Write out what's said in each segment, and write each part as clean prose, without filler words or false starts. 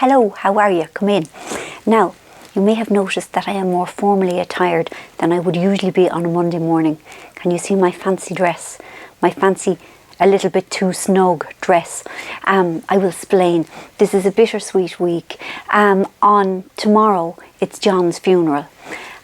Hello, how are you? Come in. Now, you may have noticed that I am more formally attired than I would usually be on a Monday morning. Can you see my fancy dress? My fancy, a little bit too snug dress. I will explain. This is a bittersweet week. On tomorrow, it's John's funeral.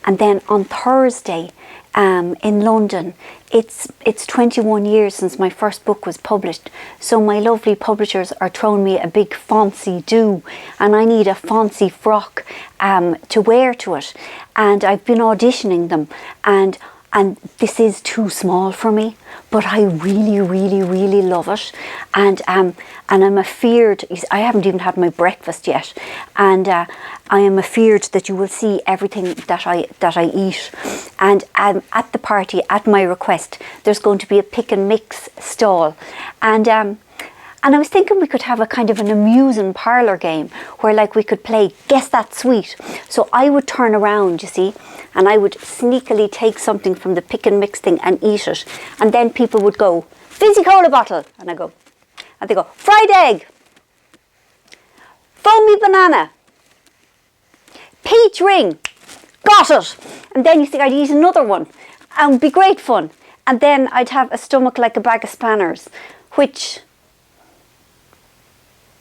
And then on Thursday, in London, it's 21 years since my first book was published, so my lovely publishers are throwing me a big fancy do, and I need a fancy frock to wear to it, and I've been auditioning them, and this is too small for me, but I really love it, and I'm afeared. I haven't even had my breakfast yet, and I am afeared that you will see everything that I eat. And at the party, at my request, there's going to be a pick and mix stall, and I was thinking we could have a kind of an amusing parlour game where, like, we could play Guess That Sweet. So I would turn around, you see, and I would sneakily take something from the pick and mix thing and eat it. And then people would go, fizzy cola bottle. And I go, and they go, fried egg, foamy banana, peach ring, got it. And then you think I'd eat another one and it'd be great fun. And then I'd have a stomach like a bag of spanners, which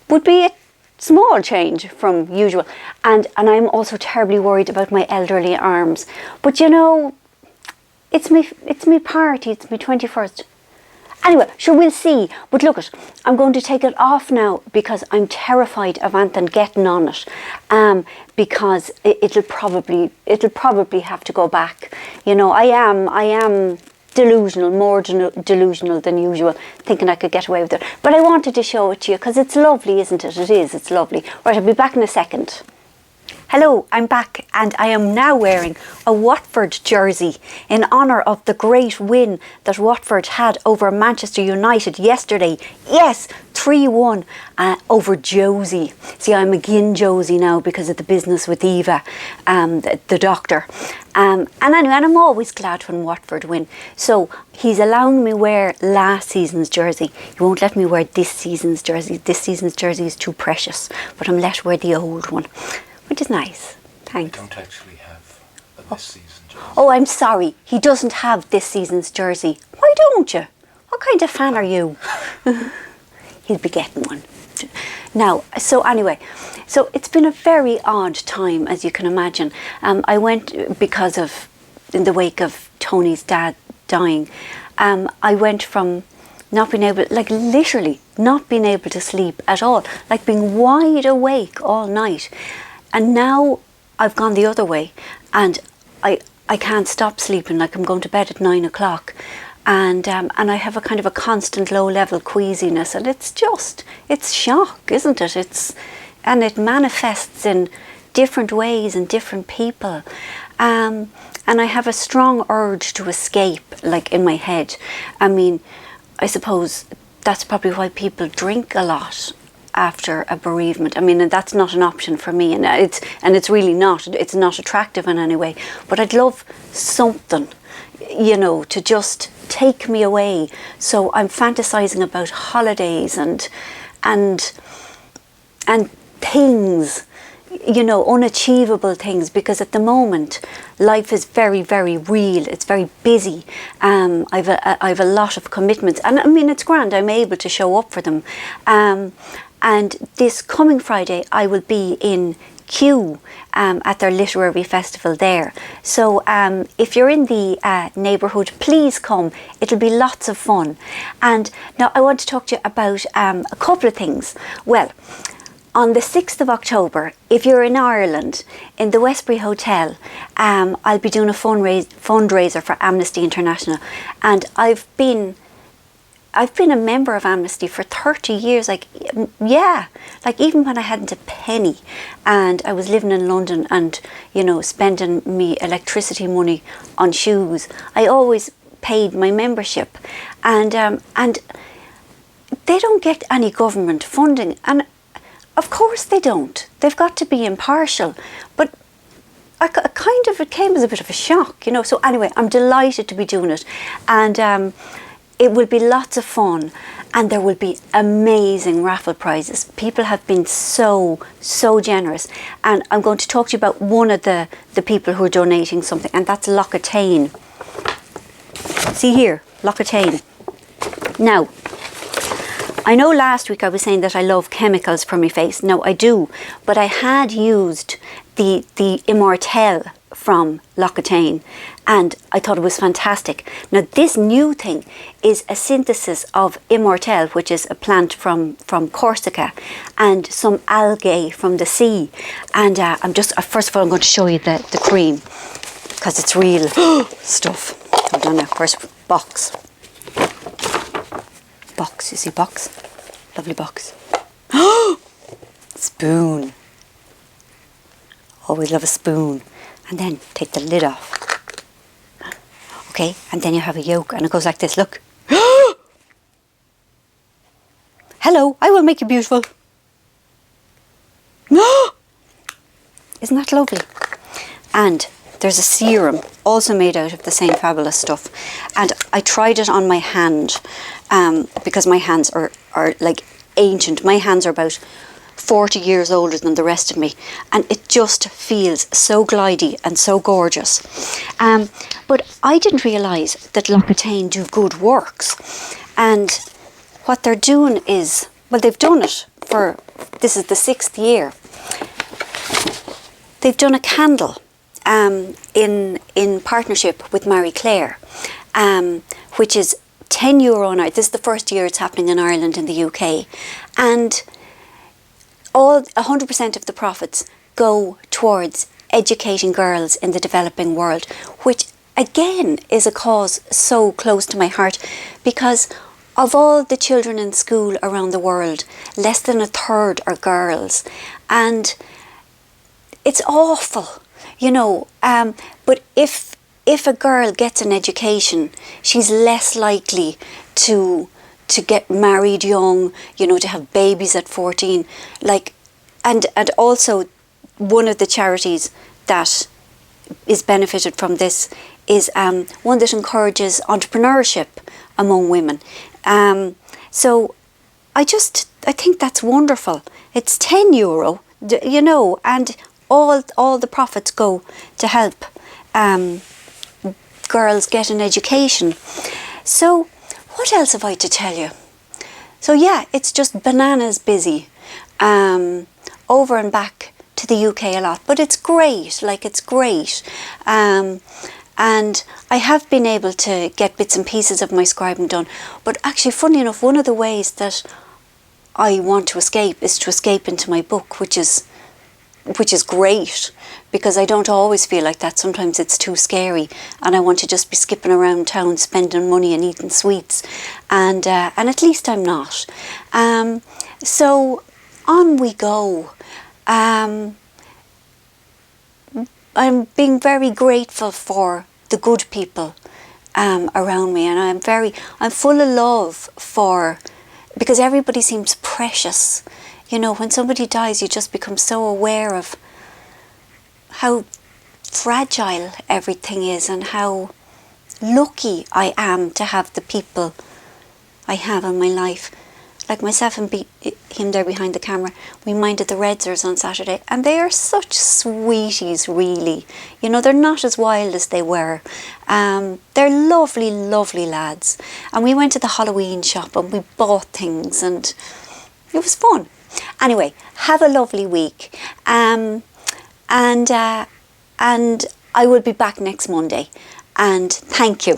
would be a small change from usual. And I'm also terribly worried about my elderly arms. But you know, it's me party, it's my 21st. Anyway, sure, we'll see. But look, I'm going to take it off now because I'm terrified of Anthony getting on it. Because it'll probably have to go back. You know, I am delusional, more delusional than usual, thinking I could get away with it. But I wanted to show it to you because it's lovely, isn't it? It is, it's lovely. Right, I'll be back in a second. Hello, I'm back, and I am now wearing a Watford jersey in honour of the great win that Watford had over Manchester United yesterday. Yes, 3-1 over Josie. See, I'm again Josie now because of the business with Eva, the doctor. And anyway, and I'm always glad when Watford win. So he's allowing me wear last season's jersey. He won't let me wear this season's jersey. This season's jersey is too precious, but I'm let wear the old one, which is nice. Thanks. I don't actually have a this season jersey. Oh, I'm sorry. He doesn't have this season's jersey. Why don't you? What kind of fan are you? He'll be getting one. Now, so anyway, so it's been a very odd time, as you can imagine. I went because of, in the wake of Tony's dad dying, I went from not being able, like literally not being able to sleep at all, like being wide awake all night. And now I've gone the other way, and I can't stop sleeping. Like, I'm going to bed at 9 o'clock, and I have a kind of a constant low level queasiness, and it's shock, isn't it? And it manifests in different ways in different people, and I have a strong urge to escape, like in my head. I mean, I suppose that's probably why people drink a lot after a bereavement. I mean, and that's not an option for me, and it's really not. It's not attractive in any way. But I'd love something, you know, to just take me away. So I'm fantasizing about holidays and things, you know, unachievable things, because at the moment life is very, very real. It's very busy. I've a lot of commitments, and I mean, it's grand. I'm able to show up for them. And this coming Friday, I will be in Kew at their literary festival there. So if you're in the neighbourhood, please come. It'll be lots of fun. And now I want to talk to you about a couple of things. Well, on the 6th of October, if you're in Ireland, in the Westbury Hotel, I'll be doing a fundraiser for Amnesty International. And I've been a member of Amnesty for 30 years, like even when I hadn't a penny and I was living in London and, you know, spending me electricity money on shoes, I always paid my membership, and they don't get any government funding, and of course they don't. They've got to be impartial, but it came as a bit of a shock, you know. So anyway, I'm delighted to be doing it, and it will be lots of fun, and there will be amazing raffle prizes. People have been so generous, and I'm going to talk to you about one of the people who are donating something, and that's Lockatane. See here, Lockatane. Now, I know last week I was saying that I love chemicals for my face. No, I do, but I had used the Immortelle from Lockatane, and I thought it was fantastic. Now, this new thing is a synthesis of Immortelle, which is a plant from Corsica, and some algae from the sea. And first of all, I'm going to show you the cream, because it's real stuff. Hold on now, first box. Box, you see box? Lovely box. Spoon. Always love a spoon. And then take the lid off. Okay, and then you have a yolk, and it goes like this, look. Hello, I will make you beautiful. Isn't that lovely? And there's a serum, also made out of the same fabulous stuff. And I tried it on my hand, because my hands are like ancient. My hands are about 40 years older than the rest of me, and it just feels so glidey and so gorgeous. But I didn't realise that Lockatane do good works, and what they're doing is, well, they've done it for, this is the 6th year. They've done a candle in partnership with Marie Claire, which is €10 now. This is the first year it's happening in Ireland and the UK, and 100% of the profits go towards educating girls in the developing world, which again is a cause so close to my heart, because of all the children in school around the world, less than a third are girls, and it's awful, you know. But if a girl gets an education, she's less likely to get married young, you know, to have babies at 14. Like, and also one of the charities that is benefited from this is one that encourages entrepreneurship among women. So I think that's wonderful. It's €10, you know, and all the profits go to help girls get an education. So what else have I to tell you? So yeah, it's just bananas busy, over and back to the UK a lot, but it's great, like it's great. And I have been able to get bits and pieces of my scribing done, but actually, funny enough, one of the ways that I want to escape is to escape into my book, which is great, because I don't always feel like that. Sometimes it's too scary, and I want to just be skipping around town, spending money and eating sweets, and at least I'm not. So on we go. I'm being very grateful for the good people around me, and I'm full of love because everybody seems precious. You know, when somebody dies, you just become so aware of how fragile everything is, and how lucky I am to have the people I have in my life. Like myself and him there behind the camera, we minded the Redzers on Saturday, and they are such sweeties, really. You know, they're not as wild as they were. They're lovely, lovely lads. And we went to the Halloween shop and we bought things, and it was fun. Anyway, have a lovely week, and I will be back next Monday, and thank you.